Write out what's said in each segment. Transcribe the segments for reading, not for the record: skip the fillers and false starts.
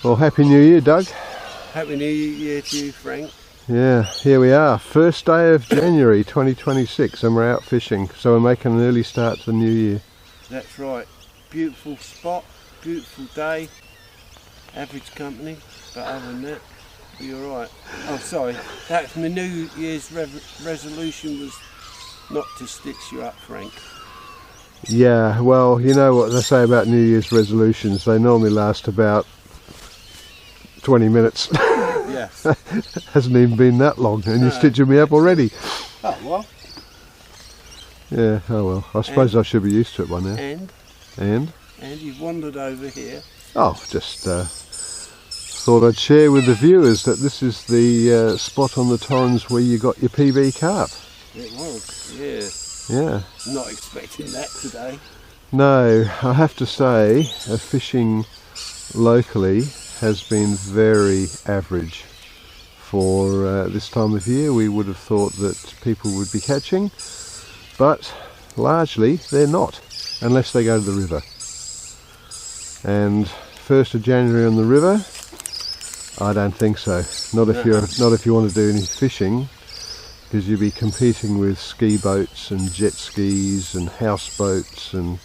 Well, Happy New Year, Doug. Happy New Year to you, Frank. Yeah, here we are, first day of January 2026, and we're out fishing, so we're making an early start to the new year. That's right. Beautiful spot, beautiful day, average company, but other than that, you're alright. Oh, sorry, that's my New Year's resolution was not to stitch you up, Frank. Yeah, well, you know what they say about New Year's resolutions, they normally last about 20 minutes. Yeah. Hasn't even been that long, and you're stitching me up already. Oh, well. Yeah, oh well, I suppose I should be used to it by now. And you've wandered over here. Oh, just thought I'd share with the viewers that this is the spot on the Torrens where you got your PB carp. It was, yeah. Yeah. Not expecting that today. No, I have to say, fishing locally has been very average for this time of year. We would have thought that people would be catching, but largely they're not, unless they go to the river. And 1st of January on the river, I don't think so. Not if you want to do any fishing, because you'll be competing with ski boats and jet skis and houseboats, and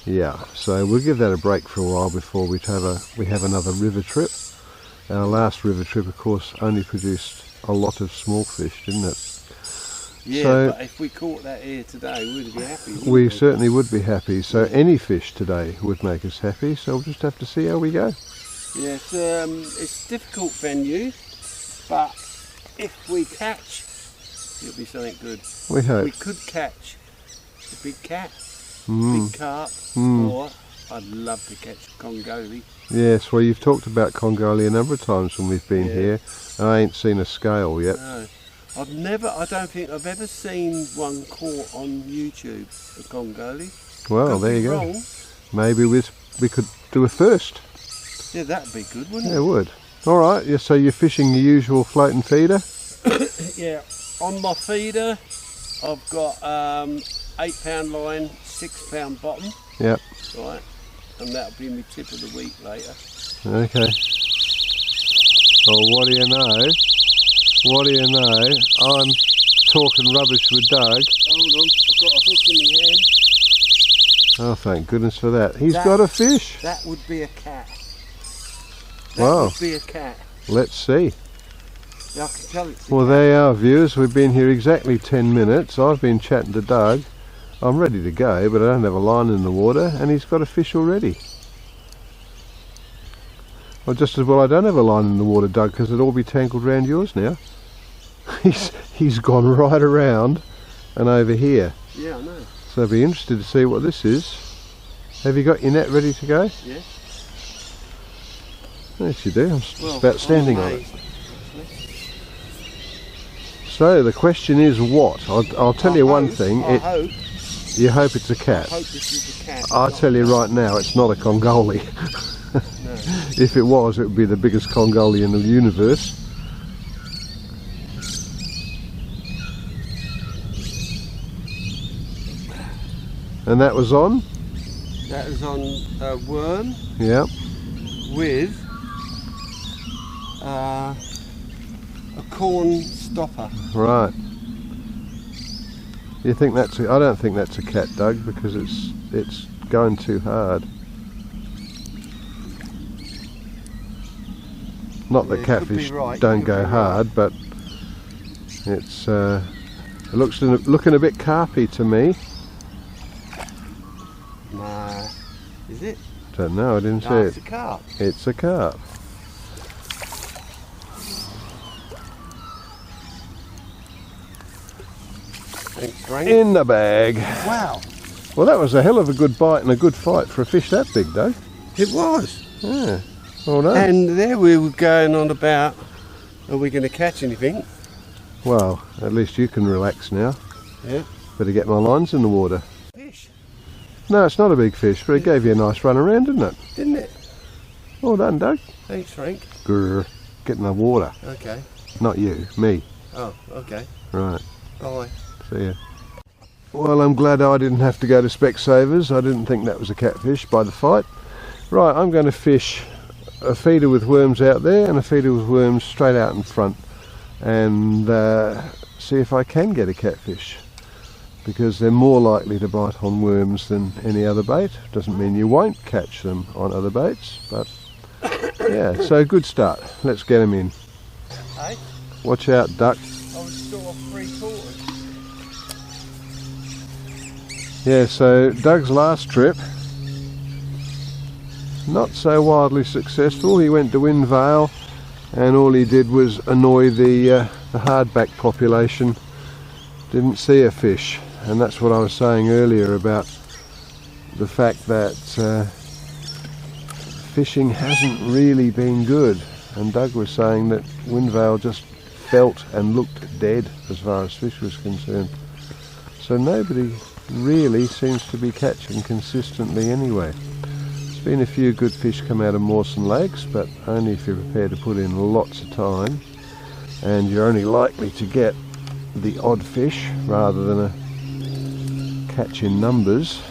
yeah. So we'll give that a break for a while before we have another river trip. Our last river trip, of course, only produced a lot of small fish, didn't it? Yeah, so, but if we caught that here today, we'd be happy. We certainly would be happy. So any fish today would make us happy. So we'll just have to see how we go. Yeah, it's a difficult venue, but if we catch, it'll be something good. We hope. We could catch a big cat, big carp, or I'd love to catch Congolli. Yes, well, you've talked about Congolli a number of times when we've been here. I ain't seen a scale yet. No. I don't think I've ever seen one caught on YouTube, a Congolli. Well, there you go. Maybe we could do a first. Yeah, that'd be good, wouldn't it? Yeah, it would. All right, yeah, so you're fishing your usual floating feeder? Yeah, on my feeder, I've got 8-pound line, 6-pound bottom. Yep. Right, and that'll be my tip of the week later. Okay. Well, what do you know? What do you know? I'm talking rubbish with Doug. Hold on, I've got a hook in my hand. Oh, thank goodness for that. He's got a fish. That would be a cat. Wow. That would be a cat. Let's see. Yeah, I can tell it's Well, there you are, viewers. We've been here exactly 10 minutes. I've been chatting to Doug. I'm ready to go, but I don't have a line in the water, and he's got a fish already. Well, just as well I don't have a line in the water, Doug, because it'll all be tangled around yours now. He's gone right around and over here. Yeah, I know. So I'd be interested to see what this is. Have you got your net ready to go? Yeah. Yes, you do. I'm just about standing on it. So the question is what? I'll tell you one thing. You hope it's a cat. I hope this is a cat. I'll tell you right now, it's not a Congolli. No. If it was, it would be the biggest Congolli in the universe. And that was on? That was on a worm. Yeah. With a corn stopper. Right. You think that's I don't think that's a cat, Doug, because it's going too hard. Not that catfish don't go hard, but it's it looks looking a bit carpy to me. Nah, is it? Don't know. I didn't see It's it. a carp. It's a carp. Thanks, Frank. In the bag. Wow. Well, that was a hell of a good bite and a good fight for a fish that big, though. It was. Yeah. Well done. And there we were going on about, are we going to catch anything? Well, at least you can relax now. Yeah. Better get my lines in the water. Fish. No, it's not a big fish, but it gave you a nice run around, didn't it? Didn't it? Well done, Doug. Thanks, Frank. Grr. Get in the water. Okay. Not you, me. Oh, okay. Right. Bye. See ya. Well, I'm glad I didn't have to go to Specsavers. I didn't think that was a catfish by the fight. Right, I'm going to fish a feeder with worms out there and a feeder with worms straight out in front, and see if I can get a catfish, because they're more likely to bite on worms than any other bait. Doesn't mean you won't catch them on other baits, but yeah, so good start. Let's get them in. Hey? Watch out, duck. I was sort of 3/4. Yeah, so Doug's last trip, not so wildly successful. He went to Wind Vale and all he did was annoy the hardback population. Didn't see a fish, and that's what I was saying earlier about the fact that fishing hasn't really been good, and Doug was saying that Wind Vale just felt and looked dead as far as fish was concerned. So nobody really seems to be catching consistently anyway. There's been a few good fish come out of Mawson Lakes, but only if you're prepared to put in lots of time, and you're only likely to get the odd fish rather than a catch in numbers.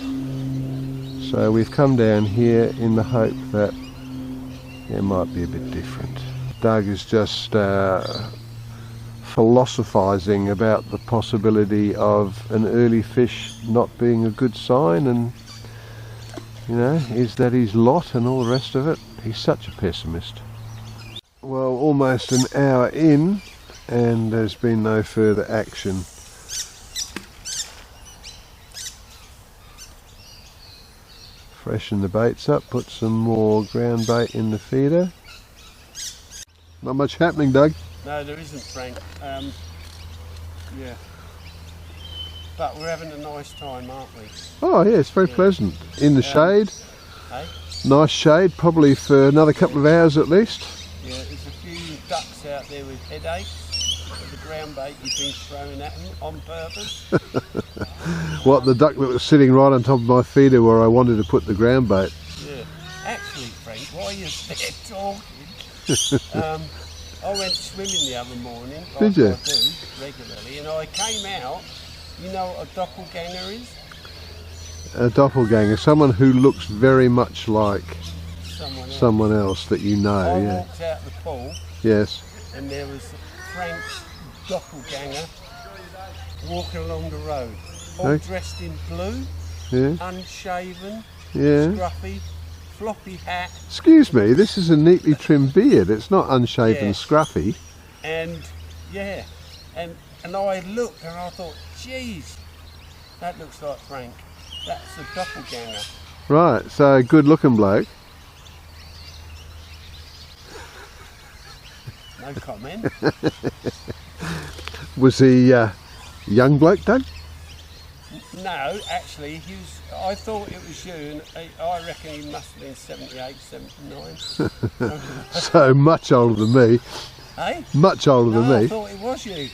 So we've come down here in the hope that it might be a bit different. Doug is just philosophizing about the possibility of an early fish not being a good sign, and you know, is that his lot and all the rest of it. He's such a pessimist. Well, almost an hour in and there's been no further action. Freshen the baits up, put some more ground bait in the feeder. Not much happening, Doug. No, there isn't, Frank. Yeah. But we're having a nice time, aren't we? Oh yeah, it's very pleasant. In the shade. Hey? Nice shade, probably for another couple of hours at least. Yeah, there's a few ducks out there with headaches for the ground bait you've been throwing at them on purpose. What, the duck that was sitting right on top of my feeder where I wanted to put the ground bait? Yeah. Actually, Frank, while you're there talking, I went swimming the other morning, like Did you? I do regularly, and I came out. You know what a doppelganger is? A doppelganger, someone who looks very much like Someone else that you know. I Yeah. walked out the pool, Yes. and there was Frank's doppelganger walking along the road, all Okay. dressed in blue, Yeah. unshaven, Yeah. scruffy, floppy hat, Excuse me, this is a neatly trimmed beard. It's not unshaven, Yeah. scruffy. and yeah, and I looked and I thought, geez, that looks like Frank. That's a doppelganger. Right, so good looking bloke. No comment. Was he young bloke, Doug? No, actually, I thought it was you, and I reckon he must have been 78, 79. So much older than me. Hey? Much older No, than I me. thought it was you.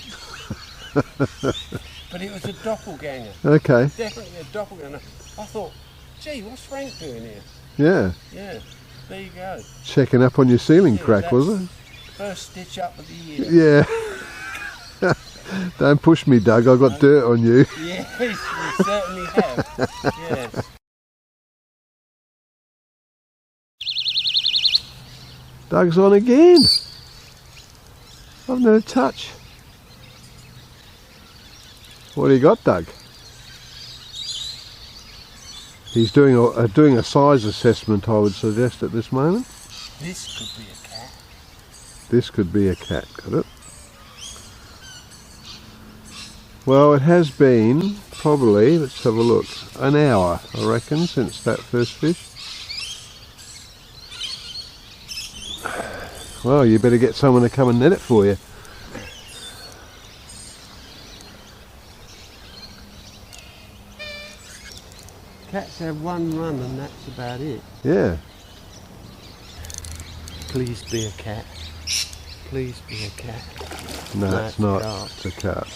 But it was a doppelganger. Okay, Definitely a doppelganger. I thought, gee, what's Frank doing here? yeah. Yeah, there you go. Checking up on your ceiling Yeah, crack, was it? First stitch up of the year. Yeah. Don't push me, Doug. I've got dirt on you. Yes, you certainly have. Yes. Doug's on again. I've no touch. What do you got, Doug? He's doing a size assessment, I would suggest, at this moment. This could be a cat. This could be a cat, got it? Well, it has been probably, let's have a look, an hour, I reckon, since that first fish. Well, you better get someone to come and net it for you. Cats have one run and that's about it. Yeah. Please be a cat. Please be a cat. No, No, it's not. carp. It's a carp.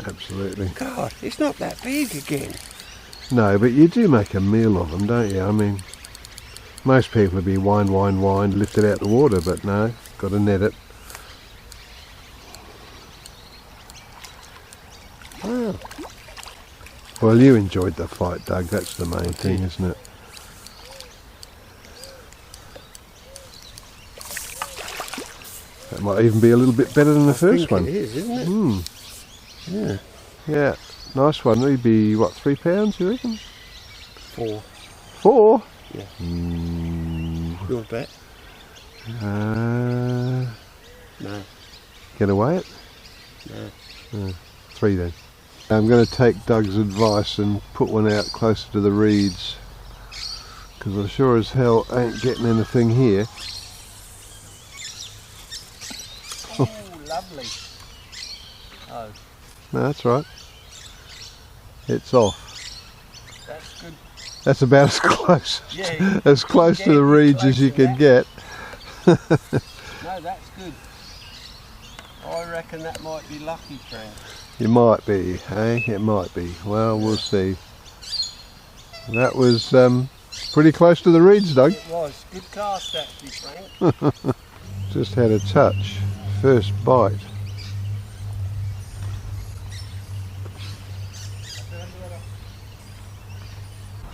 Absolutely. God, it's not that big again. No, but you do make a meal of them, don't you? I mean, most people would be wind, lift it out the water, but no, got to net it. Well, you enjoyed the fight, Doug. That's the main thing, isn't it? That might even be a little bit better than the first one. It is, isn't it? Yeah. Yeah. Nice one. It'd be, what, £3, you reckon? 4. 4? Yeah. Your bet? No. Get away it? No. 3 then. I'm going to take Doug's advice and put one out closer to the reeds, because I sure as hell ain't getting anything here. Oh, lovely. Oh. No, that's right. It's off. That's good. That's about as close, Yeah, as close to the reeds as you can get. No, that's good. I reckon that might be lucky, Frank. It might be, eh? It might be. Well, we'll see. That was pretty close to the reeds, Doug. It was. Good cast, actually, Frank. Just had a touch. First bite.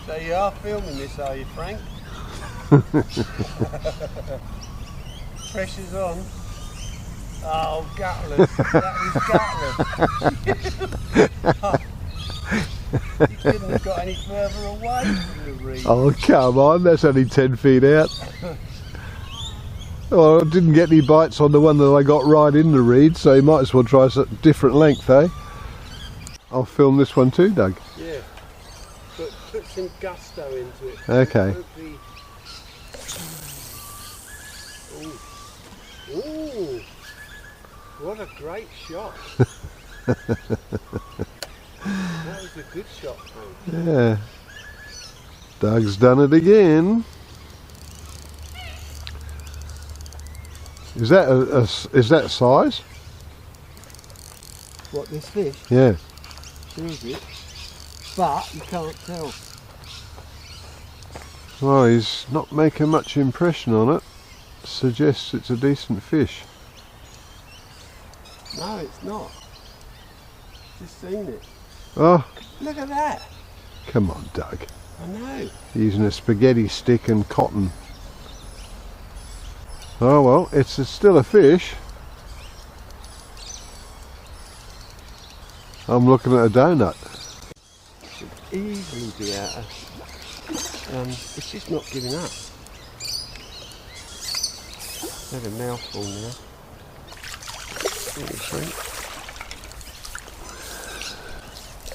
So you are filming this, are you, Frank? Pressure's on. Oh, gutless. That was gutless. You couldn't have got any further away from the reed. Oh, come on. That's only 10 feet out. Oh, I didn't get any bites on the one that I got right in the reed, so you might as well try a different length, eh? I'll film this one too, Doug. Yeah. But put some gusto into it. Okay. Ooh, what a great shot. That was a good shot, Frank. Yeah. Doug's done it again. Is that is that size? What, this fish? Yeah. Is it? But you can't tell. Well, he's not making much impression on it. Suggests it's a decent fish. No, it's not. Just seen it. Oh, Look at that. come on, Doug. I know. Using a spaghetti stick and cotton. Oh well, it's still a fish. I'm looking at a donut. Should easily be out of. It's just not giving up. Had a mouthful now.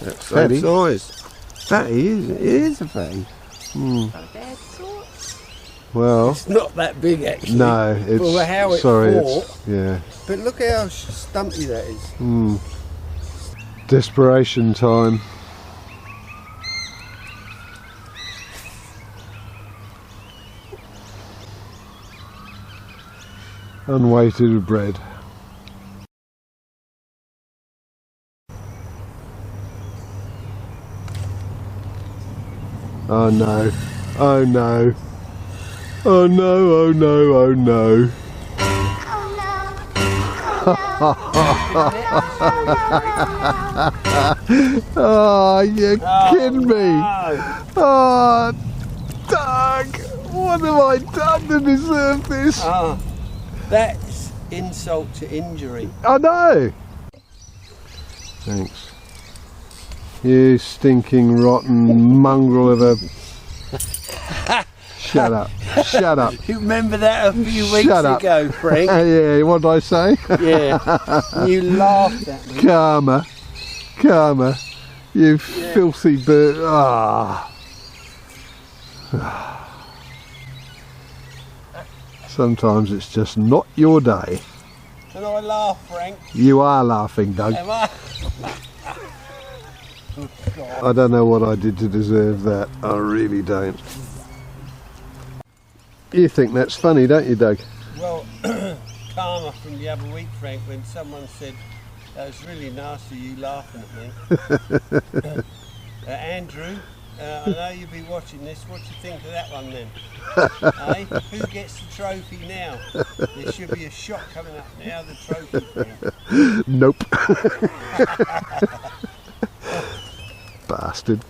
That's Fatty. size. Fatty, it is a fatty. Well, It's not that big actually. no, it's For how it sorry, fought. it's yeah. But look at how stumpy that is. Desperation time. Unweighted bread. Oh no. Oh no. Oh no, oh no, oh no. Oh, you're kidding me. No. Oh, Doug, what have I done to deserve this? That's insult to injury. I know. Thanks. You stinking rotten mongrel of a... Shut up. Shut up. You remember that a few weeks Shut up. ago, Frank? Yeah, what did I say? Yeah. You laughed at me. Karma. Karma. You filthy bird. Ah. Sometimes it's just not your day. And I laugh, Frank. You are laughing, Doug. Am I? Oh, God. I don't know what I did to deserve that. I really don't. You think that's funny, don't you, Doug? Well, karma from the other week, Frank, when someone said, that was really nasty, you laughing at me. Andrew, I know you'll be watching this. What do you think of that one then? Eh? Who gets the trophy now? There should be a shot coming up now, the trophy, Frank. Nope. Bastard. bastard.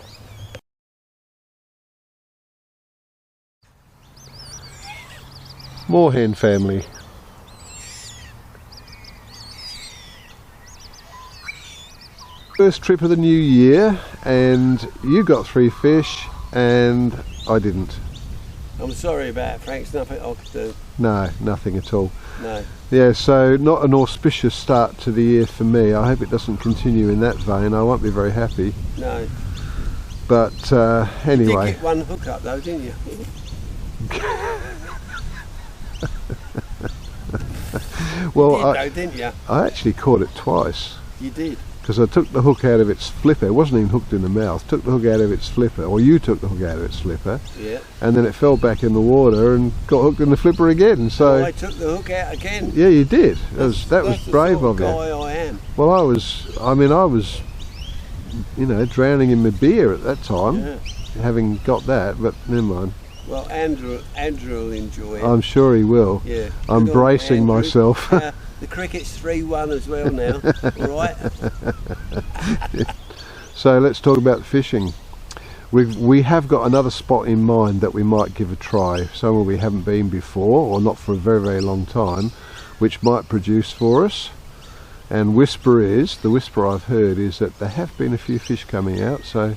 More hen family. First trip of the new year, and you got 3 fish and I didn't. I'm sorry about it, Frank. There's nothing I could do. No, nothing at all. No. Yeah, so not an auspicious start to the year for me. I hope it doesn't continue in that vein. I won't be very happy. No. But anyway. You did get one hook up though, didn't you? Well, you did, didn't you? I actually caught it twice. You did. Because I took the hook out of its flipper. It wasn't even hooked in the mouth. Took the hook out of its flipper, or you took the hook out of its flipper. Yeah. And then it fell back in the water and got hooked in the flipper again. So well, I took the hook out again. Yeah, you did. That was brave of you. That's the sort of guy I am. Well, I was, you know, drowning in my beer at that time, having got that. But never mind. Well, Andrew will enjoy it. I'm sure he will. Yeah. I'm bracing myself. The cricket's 3-1 as well now. All right. So let's talk about the fishing. We have got another spot in mind that we might give a try, somewhere we haven't been before, or not for a very, very long time, which might produce for us. And the whisper I've heard is that there have been a few fish coming out, so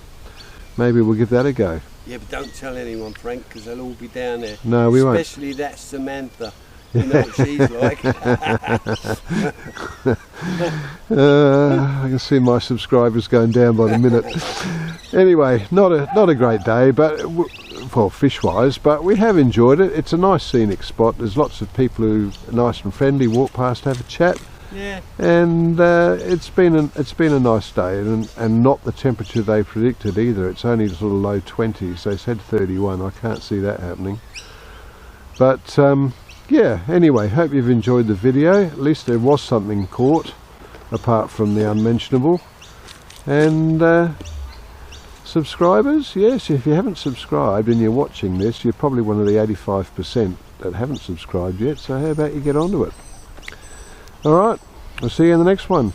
maybe we'll give that a go. Yeah, but don't tell anyone, Frank, because they'll all be down there. No, we won't. Especially that Samantha. You know what she's like. I can see my subscribers going down by the minute. Anyway, not a great day, but well, fish-wise, but we have enjoyed it. It's a nice scenic spot. There's lots of people who are nice and friendly, walk past, have a chat. Yeah. And it's been a nice day, and not the temperature they predicted either. It's only sort of low 20s. They said 31. I can't see that happening. But yeah, anyway, hope you've enjoyed the video. At least there was something caught, apart from the unmentionable. And subscribers, yes, if you haven't subscribed and you're watching this, you're probably one of the 85% that haven't subscribed yet, so how about you get onto it? Alright, I'll see you in the next one.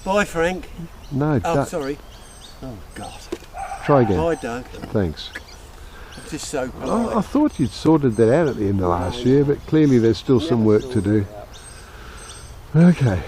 Bye, Frank. No, oh, sorry. Oh, God. Try again. Bye, Doug. Thanks. I'm just so polite. I thought you'd sorted that out at the end of last year, but clearly there's still some work to do. Okay.